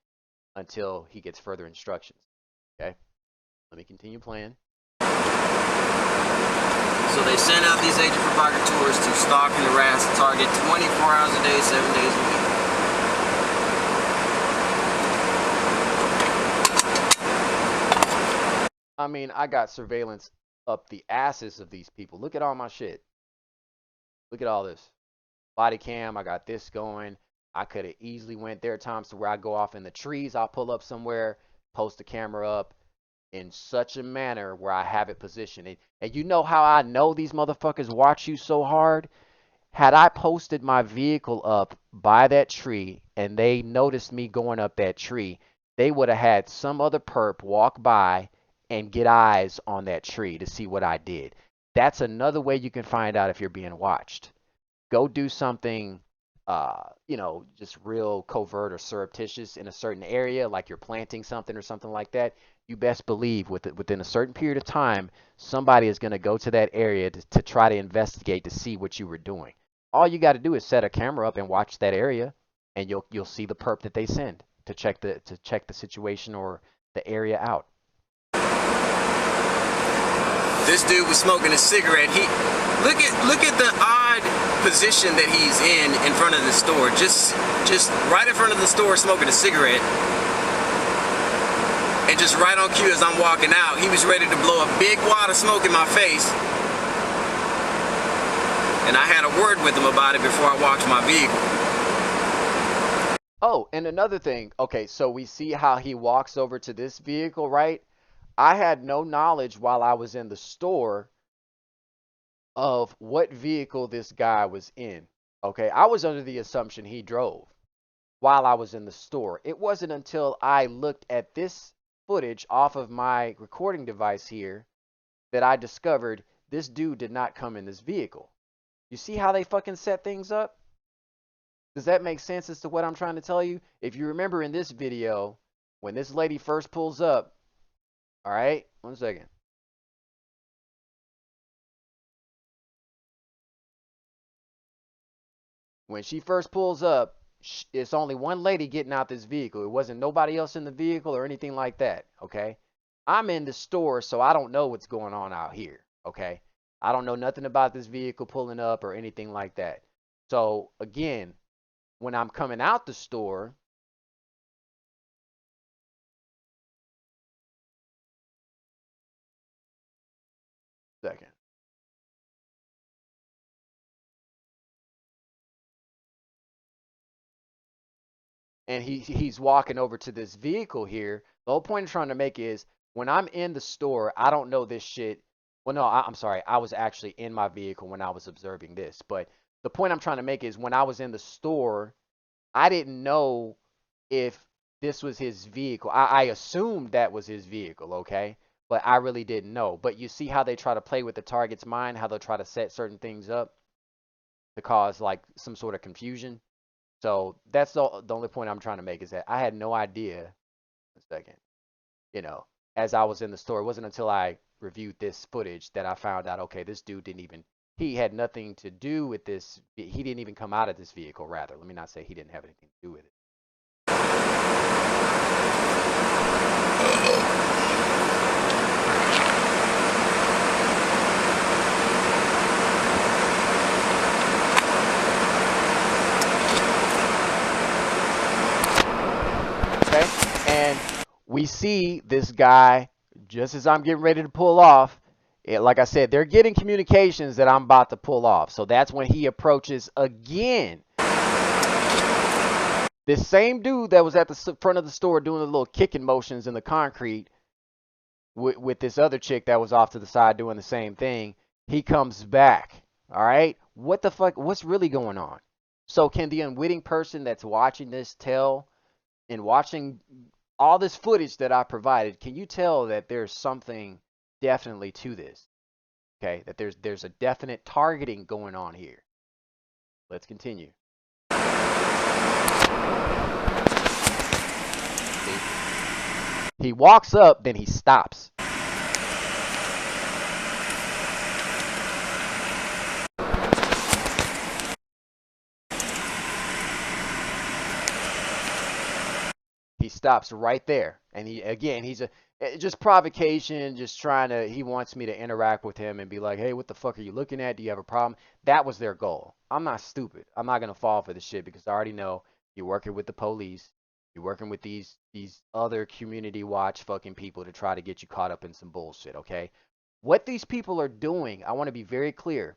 until he gets further instructions. Okay? Let me continue playing.
So they send out these agent provocateurs to stalk and harass the target 24 hours a day, 7 days a week.
I mean, I got surveillance up the asses of these people. Look at all my shit. Look at all this. Body cam, I got this going. I could have easily went. There are times to where I go off in the trees. I'll pull up somewhere, post the camera up in such a manner where I have it positioned. And you know how I know these motherfuckers watch you so hard? Had I posted my vehicle up by that tree and they noticed me going up that tree, they would have had some other perp walk by and get eyes on that tree to see what I did. That's another way you can find out if you're being watched. Go do something, just real covert or surreptitious in a certain area, like you're planting something or something like that. You best believe within a certain period of time, somebody is going to go to that area to try to investigate to see what you were doing. All you got to do is set a camera up and watch that area, and you'll see the perp that they send to check the situation or the area out.
This dude was smoking a cigarette. Look at the odd position that he's in front of the store. Just right in front of the store smoking a cigarette. And just right on cue as I'm walking out, he was ready to blow a big wad of smoke in my face. And I had a word with him about it before I walked to my vehicle.
Oh, and another thing. Okay, so we see how he walks over to this vehicle, right? I had no knowledge while I was in the store of what vehicle this guy was in. Okay, I was under the assumption he drove while I was in the store. It wasn't until I looked at this footage off of my recording device here that I discovered this dude did not come in this vehicle. You see how they fucking set things up? Does that make sense as to what I'm trying to tell you? If you remember in this video, when this lady first pulls up, all right, 1 second. When she first pulls up, it's only one lady getting out this vehicle. It wasn't nobody else in the vehicle or anything like that, okay? I'm in the store, so I don't know what's going on out here, okay? I don't know nothing about this vehicle pulling up or anything like that. So, again, when I'm coming out the store, second. And he's walking over to this vehicle here. The whole point I'm trying to make is when I'm in the store, I don't know this shit. Well, no, I'm sorry. I was actually in my vehicle when I was observing this. But the point I'm trying to make is when I was in the store, I didn't know if this was his vehicle. I assumed that was his vehicle, okay? But I really didn't know. But you see how they try to play with the target's mind, how they'll try to set certain things up to cause like some sort of confusion. So that's the only point I'm trying to make is that I had no idea, 1 second, you know, as I was in the store. It wasn't until I reviewed this footage that I found out, okay, this dude he had nothing to do with this. He didn't even come out of this vehicle, rather. Let me not say he didn't have anything to do with it. Okay, and we see this guy just as I'm getting ready to pull off. Like I said, they're getting communications that I'm about to pull off. So that's when he approaches again. This same dude that was at the front of the store doing the little kicking motions in the concrete with this other chick that was off to the side doing the same thing, he comes back. All right? What the fuck? What's really going on? So can the unwitting person that's watching this tell, and watching all this footage that I provided, can you tell that there's something definitely to this? Okay, that there's a definite targeting going on here. Let's continue. See? He walks up, then he stops. He stops right there, and he's just provocation, just he wants me to interact with him and be like, hey, what the fuck are you looking at? Do you have a problem? That was their goal. I'm not stupid. I'm not gonna fall for this shit because I already know you're working with the police. You're working with these other community watch fucking people to try to get you caught up in some bullshit, okay? What these people are doing, I want to be very clear.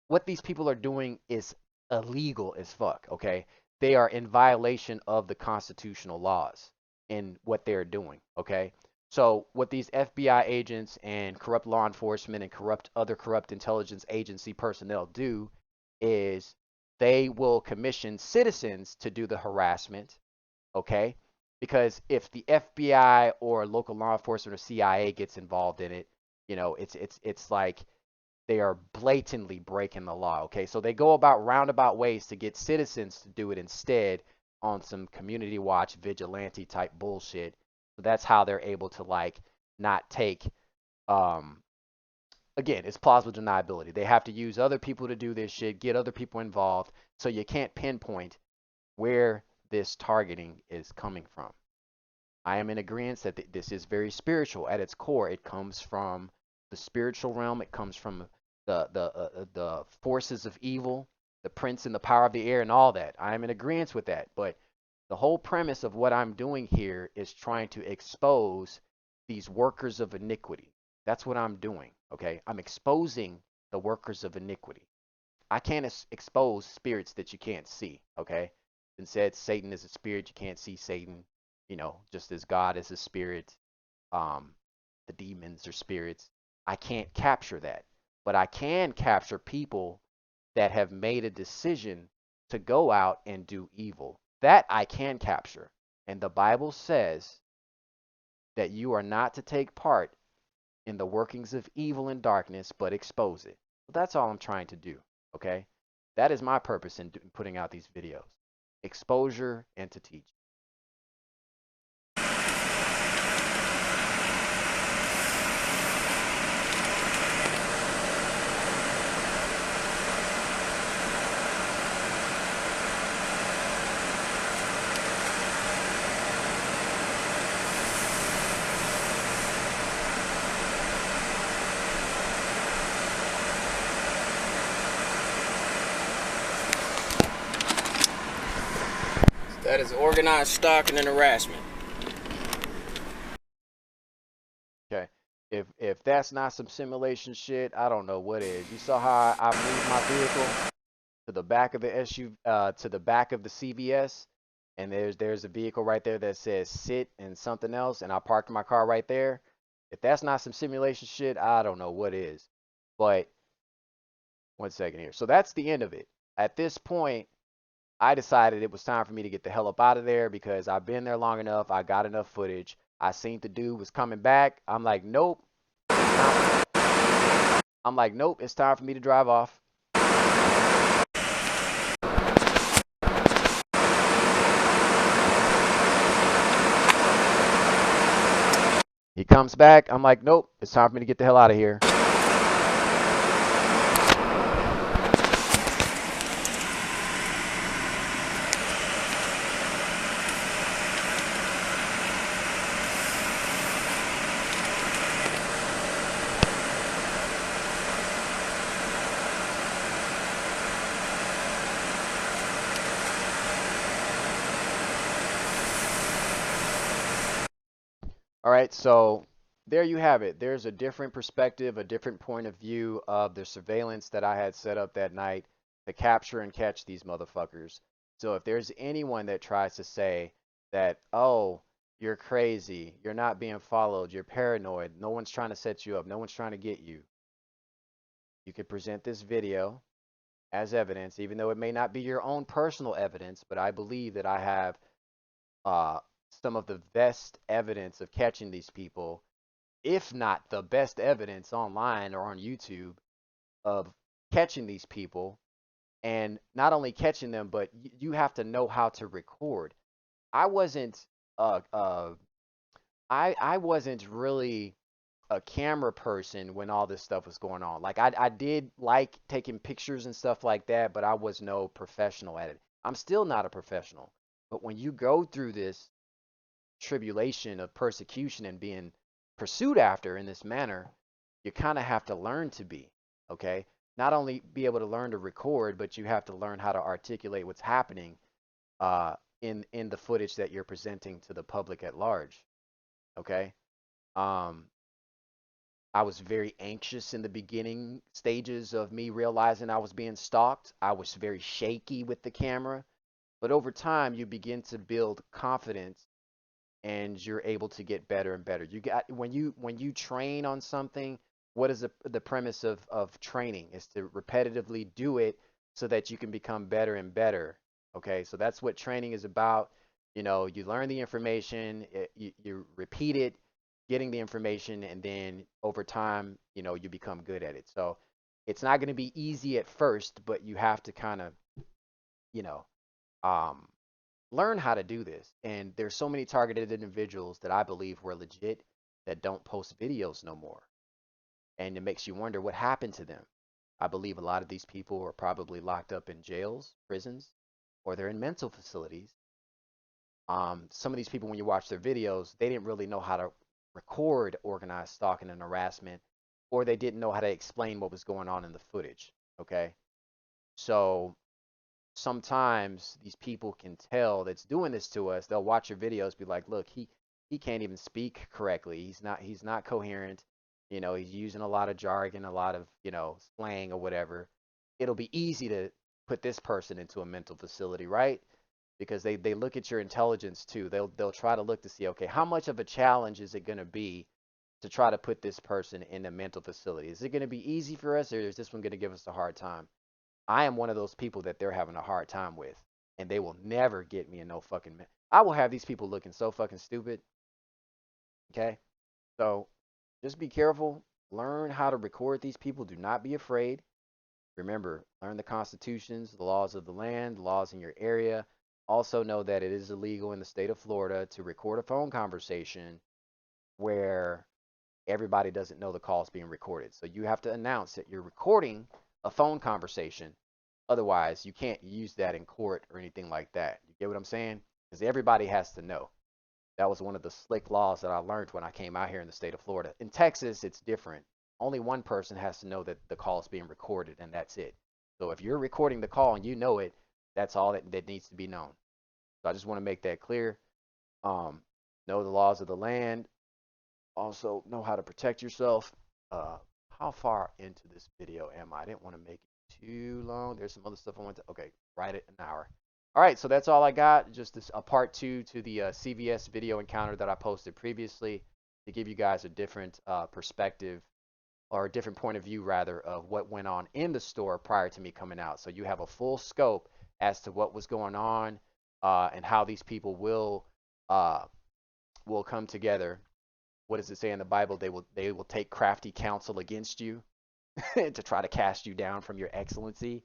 What these people are doing is illegal as fuck, okay? They are in violation of the constitutional laws in what they're doing, okay? So what these FBI agents and corrupt law enforcement and other corrupt intelligence agency personnel do is they will commission citizens to do the harassment, okay? Because if the FBI or local law enforcement or CIA gets involved in it, it's like they are blatantly breaking the law, okay? So they go about roundabout ways to get citizens to do it instead on some community watch vigilante type bullshit. So that's how they're able to like not take um again, it's plausible deniability. They have to use other people to do this shit, get other people involved, so you can't pinpoint where this targeting is coming from. I am in agreement that this is very spiritual at its core. It comes from the spiritual realm. It comes from the forces of evil, the prince and the power of the air, and all that. I am in agreement with that. But the whole premise of what I'm doing here is trying to expose these workers of iniquity. That's what I'm doing. Okay, I'm exposing the workers of iniquity. I can't expose spirits that you can't see. Okay, and said Satan is a spirit. You can't see Satan. Just as God is a spirit, um, the demons are spirits. I can't capture that, but I can capture people that have made a decision to go out and do evil. That I can capture. And the Bible says that you are not to take part in the workings of evil and darkness, but expose it. That's all I'm trying to do. Okay? That is my purpose in putting out these videos. Exposure and to teach.
That is organized stalking and harassment.
Okay. If that's not some simulation shit, I don't know what is. You saw how I moved my vehicle to the back of the to the back of the CVS, and there's a vehicle right there that says sit and something else, and I parked my car right there. If that's not some simulation shit, I don't know what is. But one second here. So that's the end of it. At this point, I decided it was time for me to get the hell up out of there because I've been there long enough. I got enough footage. I seen the dude was coming back. I'm like, nope. I'm like, nope, it's time for me to drive off. He comes back. I'm like, nope, it's time for me to get the hell out of here. All right, so there you have it. There's a different perspective, a different point of view of the surveillance that I had set up that night to capture and catch these motherfuckers. So if there's anyone that tries to say that, oh, you're crazy, you're not being followed, you're paranoid, no one's trying to set you up, no one's trying to get you, you could present this video as evidence, even though it may not be your own personal evidence, but I believe that I have uh, some of the best evidence of catching these people, if not the best evidence online or on YouTube of catching these people, and not only catching them, but you have to know how to record. I wasn't uh uh I wasn't really a camera person when all this stuff was going on. Like I did like taking pictures and stuff like that, but I was no professional at it. I'm still not a professional. But when you go through this tribulation of persecution and being pursued after in this manner, you kind of have to learn to be, okay? Not only be able to learn to record, but you have to learn how to articulate what's happening in the footage that you're presenting to the public at large, okay? Um, I was very anxious in the beginning stages of me realizing I was being stalked. I was very shaky with the camera, but over time you begin to build confidence and you're able to get better and better. You got when you train on something, what is the premise of training is to repetitively do it so that you can become better and better. Okay, so that's what training is about. You learn the information, you repeat it, getting the information, and then over time, you become good at it. So it's not going to be easy at first, but you have to kind of, you know, um, learn how to do this. And there's so many targeted individuals that I believe were legit that don't post videos no more. And it makes you wonder what happened to them. I believe a lot of these people are probably locked up in jails, prisons, or they're in mental facilities. Some of these people, when you watch their videos, they didn't really know how to record organized stalking and harassment, or they didn't know how to explain what was going on in the footage. Okay. So sometimes these people can tell that's doing this to us. They'll watch your videos, be like, look, he can't even speak correctly. He's not coherent. He's using a lot of jargon, a lot of, slang or whatever. It'll be easy to put this person into a mental facility, right? Because they look at your intelligence too. They'll try to look to see, okay, how much of a challenge is it going to be to try to put this person in a mental facility? Is it going to be easy for us, or is this one going to give us a hard time? I am one of those people that they're having a hard time with, and they will never get me in no fucking. I will have these people looking so fucking stupid. Okay, so just be careful. Learn how to record these people. Do not be afraid. Remember, learn the constitutions, the laws of the land, the laws in your area. Also know that it is illegal in the state of Florida to record a phone conversation where everybody doesn't know the call is being recorded. So you have to announce that you're recording a phone conversation. Otherwise, you can't use that in court or anything like that. You get what I'm saying? Because everybody has to know. That was one of the slick laws that I learned when I came out here in the state of Florida. In Texas, it's different. Only one person has to know that the call is being recorded, and that's it. So if you're recording the call and you know it, that's all that needs to be known. So I just want to make that clear. Um, know the laws of the land. Also, know how to protect yourself. Uh, how far into this video am I? I didn't want to make it too long. There's some other stuff I want to. Okay, right at an hour. All right, so that's all I got. Just a part two to the CVS video encounter that I posted previously to give you guys a different perspective or a different point of view, rather, of what went on in the store prior to me coming out. So you have a full scope as to what was going on and how these people uh, will come together. What does it say in the Bible? They will take crafty counsel against you to try to cast you down from your excellency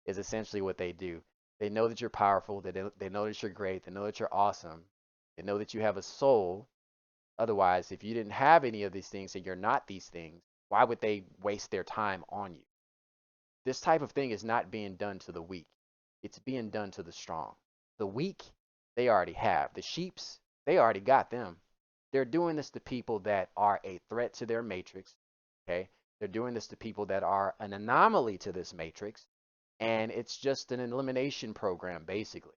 is essentially what they do. They know that you're powerful. They know that you're great. They know that you're awesome. They know that you have a soul. Otherwise, if you didn't have any of these things and you're not these things, why would they waste their time on you? This type of thing is not being done to the weak. It's being done to the strong. The weak, they already have. The sheeps, they already got them. They're doing this to people that are a threat to their matrix. Okay. They're doing this to people that are an anomaly to this matrix. And it's just an elimination program, basically.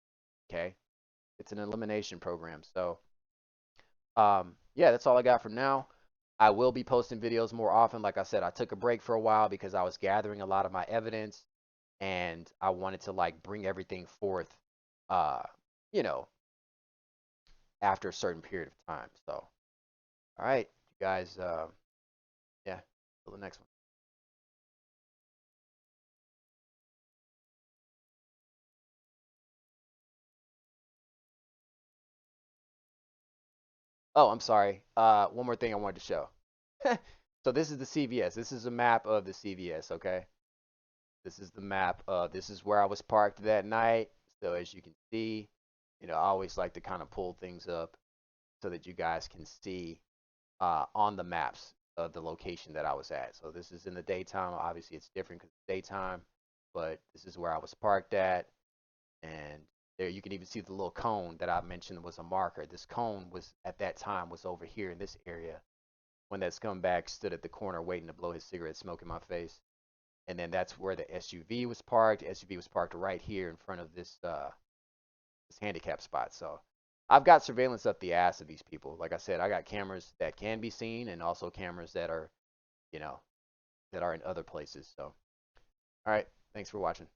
Okay. It's an elimination program. So, yeah, that's all I got for now. I will be posting videos more often. Like I said, I took a break for a while because I was gathering a lot of my evidence and I wanted to like bring everything forth, uh, you know, after a certain period of time. So, all right, you guys, yeah, till the next one. Oh, I'm sorry. One more thing I wanted to show. So this is the CVS. This is a map of the CVS, okay? This is the map. This is where I was parked that night. So as you can see, I always like to kind of pull things up so that you guys can see on the maps of the location that I was at. So this is in the daytime. Obviously, it's different because it's daytime, but this is where I was parked at. And there you can even see the little cone that I mentioned was a marker. This cone was at that time was over here in this area when that scumbag stood at the corner waiting to blow his cigarette smoke in my face. And then that's where the SUV was parked. The SUV was parked right here in front of this handicap spot. So I've got surveillance up the ass of these people. Like I said, I got cameras that can be seen and also cameras that are, you know, that are in other places. So, all right, thanks for watching.